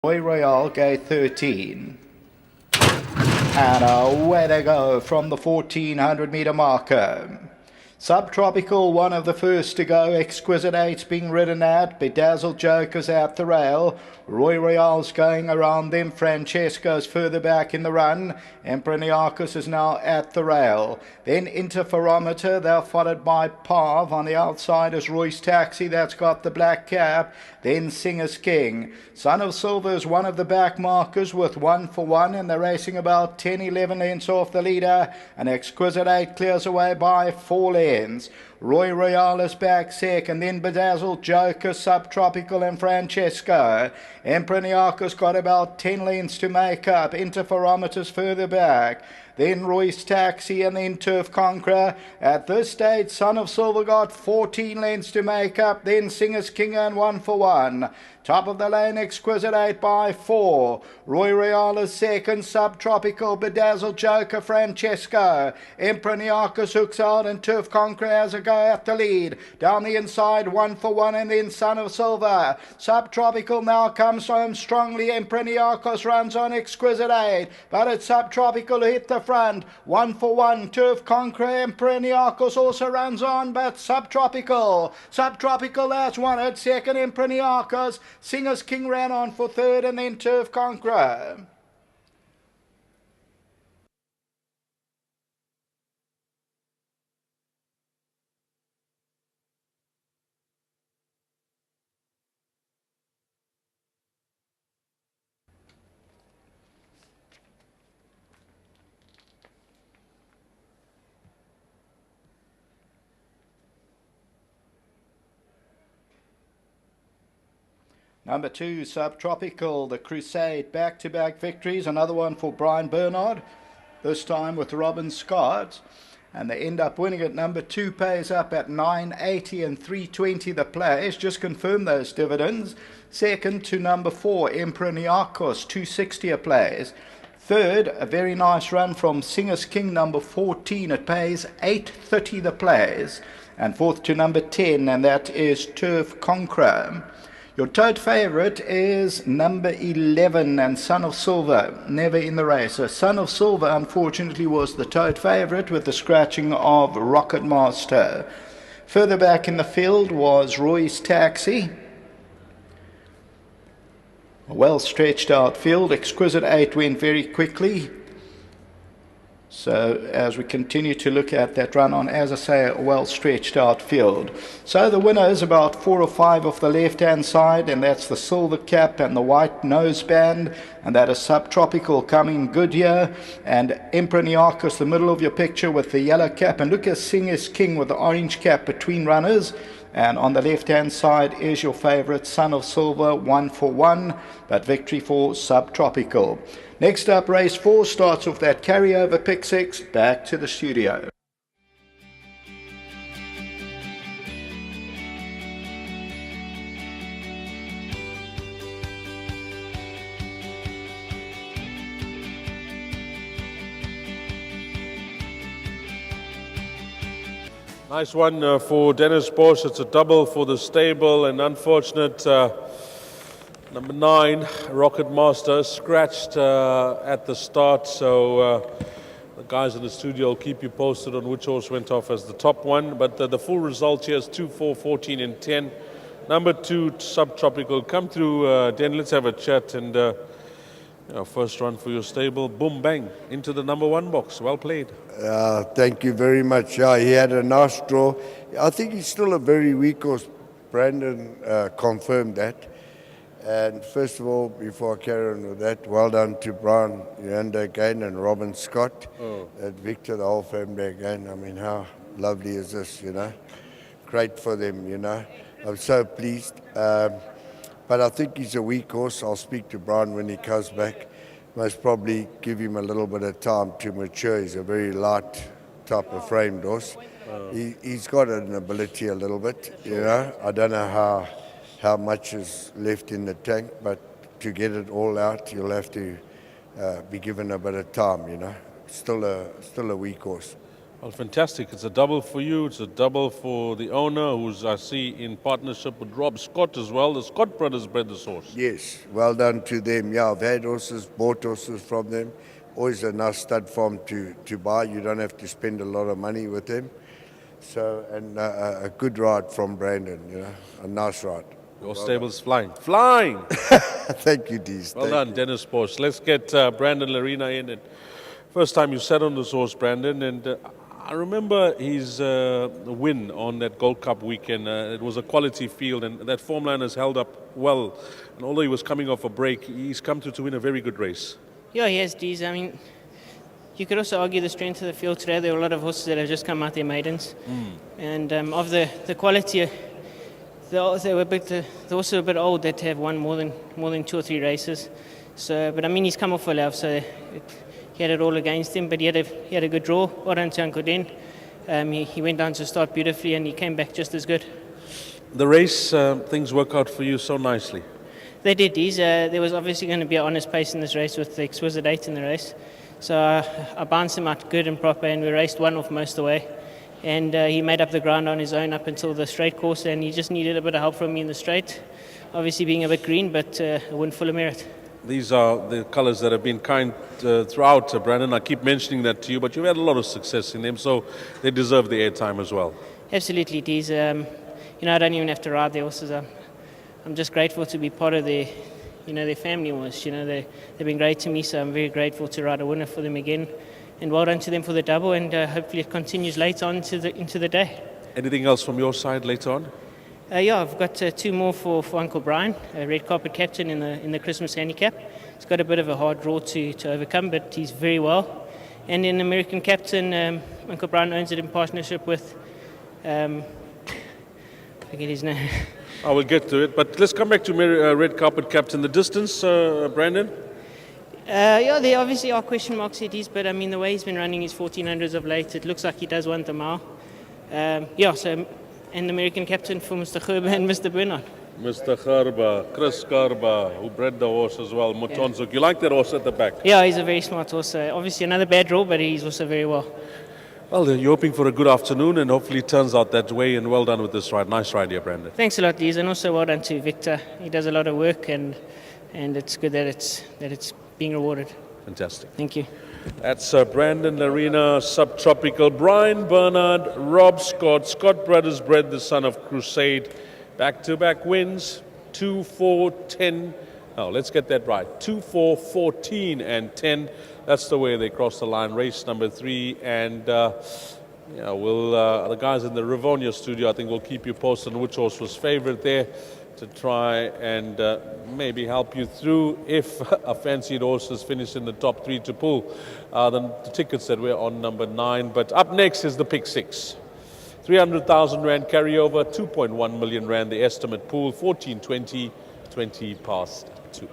Roy Royale gate 13. And away they go from the 1400 meter marker. Subtropical, one of the first to go. Exquisite 8's being ridden at. Bedazzled Joker's at the rail. Roy Royale's going around them. Francesco's further back in the run. Emperor Niarchos is now at the rail. Then Interferometer, they're followed by Pav. On the outside is Roy's Taxi, that's got the black cap. Then Singer's King. Son of Silver is one of the back markers with 1 for 1, and they're racing about 10-11 lengths off the leader. And Exquisite 8 clears away by 4 lengths. Roy Royale is back second, then Bedazzled Joker, Subtropical and Francesco. Emperor Niarchos got about 10 lengths to make up. Interferometers further back. Then Roy's Taxi and then Turf Conqueror. At this stage, Son of Silver got 14 lengths to make up. Then Singer's King and 1 for 1. Top of the lane, Exquisite 8 by 4. Roy Royale is second, Subtropical, Bedazzled Joker, Francesco. Emperor Niarchos hooks out and Turf Conqueror has a go at the lead. Down the inside, 1 for 1 and then Son of Silver. Subtropical now comes home strongly. Emperor Niarchos runs on Exquisite 8. But it's Subtropical who hit the front. 1 for 1, Turf Conqueror. Emperor Niarchos also runs on, but Subtropical. Subtropical, that's one at second. Emperor Niarchos. Singer's King ran on for third and then Turf Conqueror. Number 2, Subtropical, the Crusade, back-to-back victories. Another one for Brian Bernard, this time with Robin Scott. And they end up winning it. Number 2 pays up at 9.80 and 3.20 the place. Just confirm those dividends. Second to number 4, Emperor Niarchos, 2.60 a place. Third, a very nice run from Singer's King, number 14. It pays 8.30 the place. And fourth to number 10, and that is Turf Conqueror. Your tote favourite is number 11 and Son of Silver, never in the race. So Son of Silver, unfortunately, was the tote favourite with the scratching of Rocket Master. Further back in the field was Roy's Taxi. A well stretched out field. Exquisite 8 went very quickly. So as we continue to look at that run on, as I say, a well stretched out field. So the winner is about 4 or 5 off the left hand side, and that's the silver cap and the white noseband, and that is Subtropical coming good here, and Emperor Niarchos, the middle of your picture with the yellow cap, and look at Singer's King with the orange cap between runners. And on the left-hand side is your favourite, Son of Silver, 1 for 1, but victory for Subtropical. Next up, race 4 starts off that carryover pick 6. Back to the studio. Nice one for Dennis Bosch. It's a double for the stable, and unfortunate number 9, Rocket Master, scratched at the start. So the guys in the studio will keep you posted on which horse went off as the top one. But the full result here is 2, 4, 14 and 10. Number 2, Subtropical. Come through, Den. Let's have a chat. And first run for your stable. Boom, bang, into the number 1 box. Well played. Thank you very much. Yeah, he had a nice draw. I think he's still a very weak horse. Brandon confirmed that. And first of all, before I carry on with that, well done to Brian Yanda again and Robin Scott, Victor, the whole family again. I mean, how lovely is this, Great for them, I'm so pleased. But I think he's a weak horse. I'll speak to Brian when he comes back. Most probably give him a little bit of time to mature. He's a very light type of framed horse. He's got an ability a little bit, I don't know how much is left in the tank, but to get it all out, you'll have to be given a bit of time, Still a weak horse. Well, fantastic. It's a double for you. It's a double for the owner, who's, I see, in partnership with Rob Scott as well. The Scott brothers bred this horse. Yes, well done to them. Yeah, I've had horses, bought horses from them. Always a nice stud farm to buy. You don't have to spend a lot of money with them. So, and a good ride from Brandon, you know, a nice ride. Your stable's flying. Flying! Thank you, Dees. Well done, Dennis Bosch. Let's get Brandon Larina in. And first time you sat on this horse, Brandon, and I remember his win on that Gold Cup weekend. It was a quality field, and that form line has held up well. And although he was coming off a break, he's come to win a very good race. Yeah, he has, Dees. I mean, you could also argue the strength of the field today. There were a lot of horses that have just come out their maidens. And of the quality, they were the horses were a bit old that have won more than 2 or 3 races. So, but I mean, he's come off a love, so he had it all against him. But he had a good draw. Well done to Uncle Den. He went down to start beautifully, and he came back just as good. The race, things work out for you so nicely. They did, Dees. There was obviously going to be an honest pace in this race with the Exquisite 8 in the race. So I bounced him out good and proper, and we raced one off most of the way. And he made up the ground on his own up until the straight course, and he just needed a bit of help from me in the straight. Obviously being a bit green, but a win full of merit. These are the colours that have been kind throughout, Brandon. I keep mentioning that to you, but you've had a lot of success in them, so they deserve the airtime as well. Absolutely, Dees. I don't even have to ride the horses. I'm just grateful to be part of their family almost. They've been great to me, so I'm very grateful to ride a winner for them again. And well done to them for the double, and hopefully it continues later on into the day. Anything else from your side later on? I've got 2 more for Uncle Brian, a red carpet captain in the Christmas handicap. He's got a bit of a hard draw to overcome, but he's very well. And in American captain, Uncle Brian owns it in partnership with, I forget his name. I will get to it, but let's come back to red carpet captain. The distance, Brandon? There obviously are question marks here, but I mean, the way he's been running his 1400s of late, it looks like he does want the mile. And the American captain for Mr. Gerber and Mr. Bernard. Mr. Gerber, Chris Gerber, who bred the horse as well, Motonzuk. Yeah. You like that horse at the back? Yeah, he's a very smart horse. Obviously another bad draw, but he's also very well. Well, you're hoping for a good afternoon, and hopefully it turns out that way, and well done with this ride. Nice ride here, Brandon. Thanks a lot, Dees, and also well done to Victor. He does a lot of work, and it's good that it's being rewarded. Fantastic. Thank you. That's Brandon Larina, Subtropical, Brian Bernard, Rob Scott. Scott brothers bred the son of Crusade. Back-to-back wins, 2, 4, 10. Oh, let's get that right. 2, 4, 14, and 10. That's the way they cross the line. Race number 3, and the guys in the Rivonia studio, I think, will keep you posted on which horse was favourite there, to try and maybe help you through if a fancied horse has finished in the top 3 to pull the tickets that were on number 9. But up next is the pick 6. 300,000 Rand carryover, 2.1 million Rand the estimate pool, 14:20, 20 past 2.